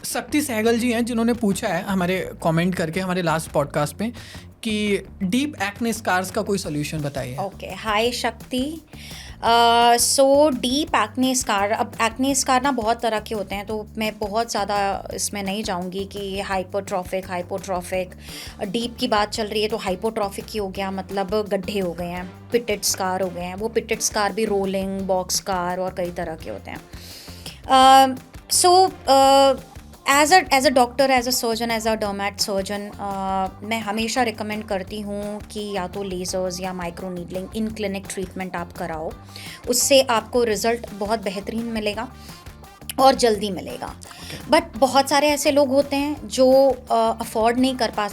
शक्ति सहगल जी हैं जिन्होंने पूछा है हमारे कमेंट करके हमारे लास्ट पॉडकास्ट पे कि डीप एक्ने स्कार्स का कोई सोल्यूशन बताइए। ओके, हाय शक्ति। सो डीप एक्ने स्कार, अब एक्ने स्कार ना बहुत तरह के होते हैं, तो मैं बहुत ज़्यादा इसमें नहीं जाऊंगी कि हाइपोट्रॉफिक डीप की बात चल रही है तो हाइपोट्रॉफिक ही हो गया, मतलब गड्ढे हो गए हैं, पिटेड स्कार हो गए हैं। वो पिटेड स्कार भी रोलिंग, बॉक्स स्कार और कई तरह के होते हैं। As a doctor, as a surgeon, as a dermat surgeon, मैं हमेशा रिकमेंड करती हूँ कि या तो लेज़र्स या micro needling in clinic treatment आप कराओ। उससे आपको रिज़ल्ट बहुत बेहतरीन मिलेगा और जल्दी मिलेगा। बट बहुत सारे ऐसे लोग होते हैं जो अफोर्ड नहीं कर पा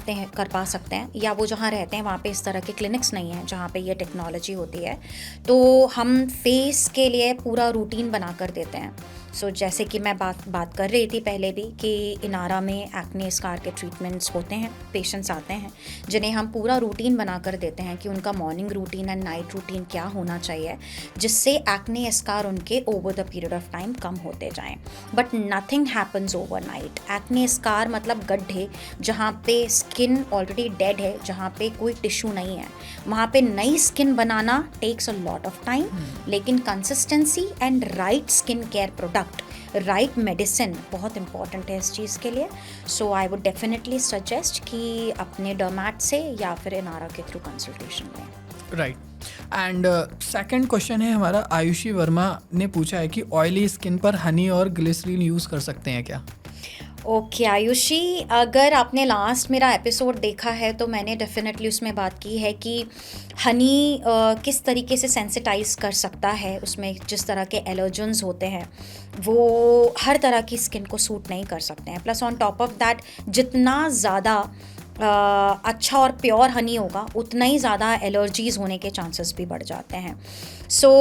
सकते हैं, या वो जहाँ रहते हैं वहाँ पे इस तरह के क्लिनिक्स नहीं हैं जहाँ पे ये टेक्नोलॉजी होती है। तो हम फेस के लिए पूरा रूटीन बना कर देते हैं। सो जैसे कि मैं बात कर रही थी पहले भी कि इनारा में एक्ने स्कार के ट्रीटमेंट्स होते हैं, पेशेंट्स आते हैं जिन्हें हम पूरा रूटीन बना कर देते हैं कि उनका morning routine and night routine क्या होना चाहिए, जिससे एक्ने स्कार उनके over the period of time कम होते जाएं। But nothing happens overnight. Acne scar मतलब गड्ढे जहाँ पे स्किन ऑलरेडी डेड है, जहाँ पे कोई टिश्यू नहीं है, वहाँ पे नई स्किन बनाना takes a lot of time. लेकिन consistency and right skin care product, right medicine बहुत इंपॉर्टेंट है इस चीज़ के लिए। So I would definitely suggest कि अपने डर्मेट से या फिर इनारा के थ्रू कंसल्टेशन लें। राइट। एंड सेकंड क्वेश्चन है हमारा, आयुषी वर्मा ने पूछा है कि ऑयली स्किन पर हनी और ग्लिसरीन यूज़ कर सकते हैं क्या? ओके आयुषी, अगर आपने लास्ट मेरा एपिसोड देखा है तो मैंने डेफिनेटली उसमें बात की है कि हनी किस तरीके से सेंसिटाइज कर सकता है। उसमें जिस तरह के एलर्जेंस होते हैं वो हर तरह की स्किन को सूट नहीं कर सकते हैं। Plus on top of that, जितना ज़्यादा अच्छा और प्योर हनी होगा उतना ही ज़्यादा एलर्जीज़ होने के चांसेस भी बढ़ जाते हैं। सो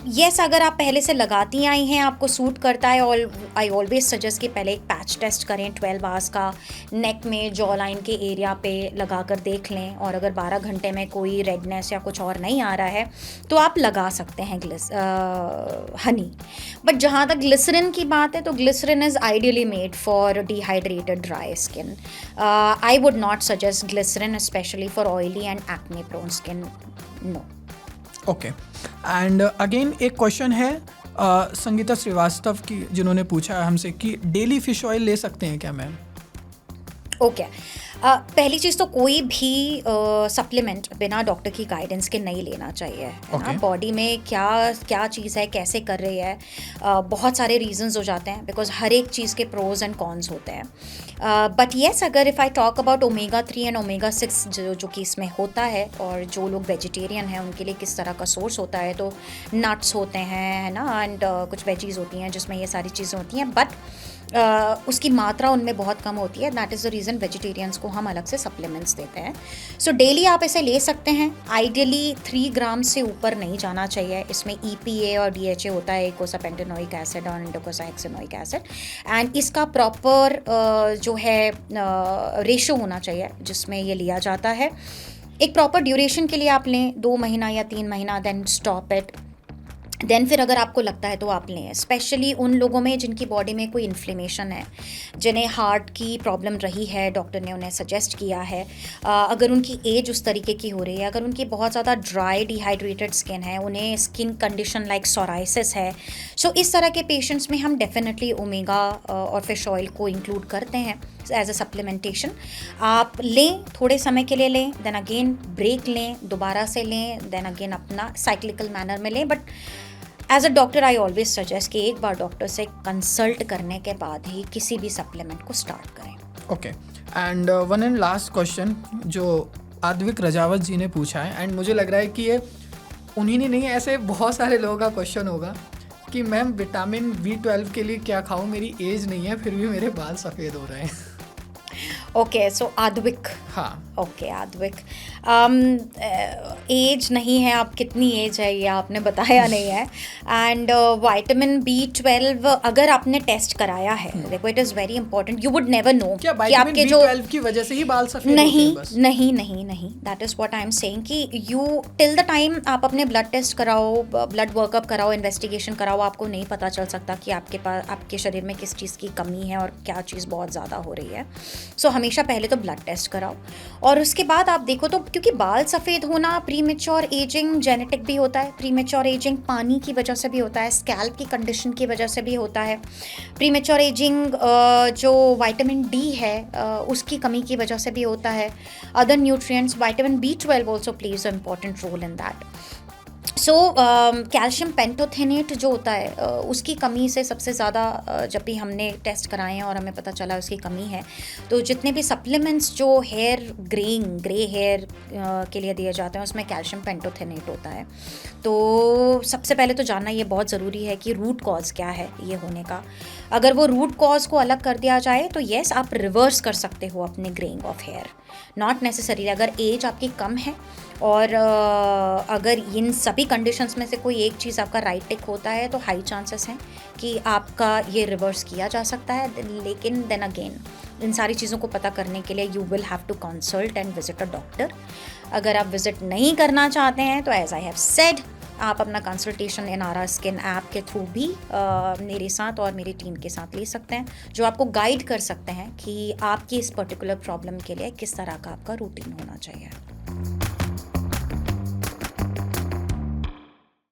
येस, अगर आप पहले से लगाती आई हैं, आपको सूट करता है, और आई ऑलवेज सजेस्ट कि पहले एक पैच टेस्ट करें 12 आवर्स का, नेक में जॉ लाइन के एरिया पे लगा कर देख लें, और अगर 12 घंटे में कोई रेडनेस या कुछ और नहीं आ रहा है तो आप लगा सकते हैं हनी। बट जहाँ तक ग्लिसरिन की बात है तो glycerin is ideally made for dehydrated dry skin. I would not suggest glycerin specially for oily and acne prone skin, no. Okay. And again एक क्वेश्चन है संगीता श्रीवास्तव की, जिन्होंने पूछा है हमसे कि डेली फिश ऑयल ले सकते हैं क्या मैम? ओके, पहली चीज़ तो कोई भी सप्लीमेंट बिना डॉक्टर की गाइडेंस के नहीं लेना चाहिए, है ना। बॉडी में क्या चीज़ है, कैसे कर रही है, बहुत सारे रीजंस हो जाते हैं, बिकॉज हर एक चीज़ के प्रोज एंड कॉन्स होते हैं। बट येस, अगर if I talk about omega 3 and omega 6 जो कि इसमें होता है, और जो लोग वेजिटेरियन हैं उनके लिए किस तरह का सोर्स होता है, तो नट्स होते हैं, है ना, एंड कुछ वेजीज़ होती हैं जिसमें ये सारी चीज़ें होती हैं, बट उसकी मात्रा उनमें बहुत कम होती है। That is the reason vegetarians को हम अलग से सप्लीमेंट्स देते हैं। सो डेली आप इसे ले सकते हैं। आइडियली 3 ग्राम से ऊपर नहीं जाना चाहिए। इसमें EPA और DHA होता है, इकोसापेंटेनोइक एसिड और इंडोकोसाहेक्सेनोइक एसिड, एंड इसका प्रॉपर जो है रेशो होना चाहिए जिसमें ये लिया जाता है। एक प्रॉपर ड्यूरेशन के लिए आप लें, 2 महीना या 3 महीना, देन स्टॉप इट। देन फिर अगर आपको लगता है तो आप लें। स्पेशली उन लोगों में जिनकी बॉडी में कोई इन्फ्लेमेशन है, जिन्हें हार्ट की प्रॉब्लम रही है, डॉक्टर ने उन्हें सजेस्ट किया है, अगर उनकी एज उस तरीके की हो रही है, अगर उनकी बहुत ज़्यादा ड्राई डिहाइड्रेटेड स्किन है, उन्हें स्किन कंडीशन लाइक सोराइसिस है, सो इस तरह के पेशेंट्स में हम डेफिनेटली ओमेगा और फिश ऑयल को इंक्लूड करते हैं एज अ सप्लीमेंटेशन। आप लें, थोड़े समय के लिए लें, देन अगेन ब्रेक लें, दोबारा से लें, देन अगेन अपना साइक्लिकल मैनर में लें। But as a doctor I always suggest कि एक बार डॉक्टर से कंसल्ट करने के बाद ही किसी भी सप्लीमेंट को स्टार्ट करें। Okay. And one and last question जो आद्विक रजावत जी ने पूछा है, एंड मुझे लग रहा है कि ये उन्हीं ने नहीं, ऐसे बहुत सारे लोगों का क्वेश्चन होगा कि मैम विटामिन B12 के लिए क्या खाऊं, मेरी एज नहीं है फिर भी मेरे बाल सफ़ेद हो रहे हैं। ओके, सो आद्विक। हाँ। ओके आद्विक, एज नहीं है, आप कितनी एज है ये आपने बताया नहीं है। एंड विटामिन B12 अगर आपने टेस्ट कराया है, देखो it is very important, you would never know क्या कि विटामिन आपके जो B12 की वजह से ही बाल सफेद होते नहीं हैं बस? नहीं नहीं नहीं, that is what I am saying कि यू टिल द टाइम आप अपने ब्लड टेस्ट कराओ, ब्लड वर्कअप कराओ, इन्वेस्टिगेशन कराओ, आपको नहीं पता चल सकता कि आपके पास आपके शरीर में किस चीज़ की कमी है और क्या चीज़ बहुत ज़्यादा हो रही है। सो हमेशा पहले तो ब्लड टेस्ट कराओ, और उसके बाद आप देखो तो, क्योंकि बाल सफ़ेद होना प्रीमेच्योर एजिंग जेनेटिक भी होता है, प्रीमेच्योर एजिंग पानी की वजह से भी होता है, स्कैल्प की कंडीशन की वजह से भी होता है, प्रीमेच्योर एजिंग जो विटामिन D है उसकी कमी की वजह से भी होता है, other nutrients, vitamin B12 also plays a important role in that. So calcium pantothenate जो होता है उसकी कमी से सबसे ज़्यादा जब भी हमने टेस्ट कराए हैं और हमें पता चला उसकी कमी है, तो जितने भी सप्लीमेंट्स जो हेयर ग्रे हेयर के लिए दिए जाते हैं उसमें कैल्शियम पेंटोथेनेट होता है। तो सबसे पहले तो जानना ये बहुत ज़रूरी है कि रूट कॉज क्या है ये होने का। अगर वो रूट कॉज को अलग कर दिया जाए तो येस, आप रिवर्स कर सकते हो अपने greying of hair, not necessary. अगर एज आपकी कम है और अगर इन सभी कंडीशंस में से कोई एक चीज़ आपका राइट टिक होता है तो हाई चांसेस हैं कि आपका ये रिवर्स किया जा सकता है। लेकिन देन अगेन इन सारी चीज़ों को पता करने के लिए you will have to consult and visit a doctor. अगर आप विजिट नहीं करना चाहते हैं तो एज आई हैव सेड, आप अपना कंसल्टेशन इनारा स्किन ऐप के थ्रू भी मेरे साथ और मेरी टीम के साथ ले सकते हैं, जो आपको गाइड कर सकते हैं कि आपकी इस पर्टिकुलर प्रॉब्लम के लिए किस तरह का आपका रूटीन होना चाहिए।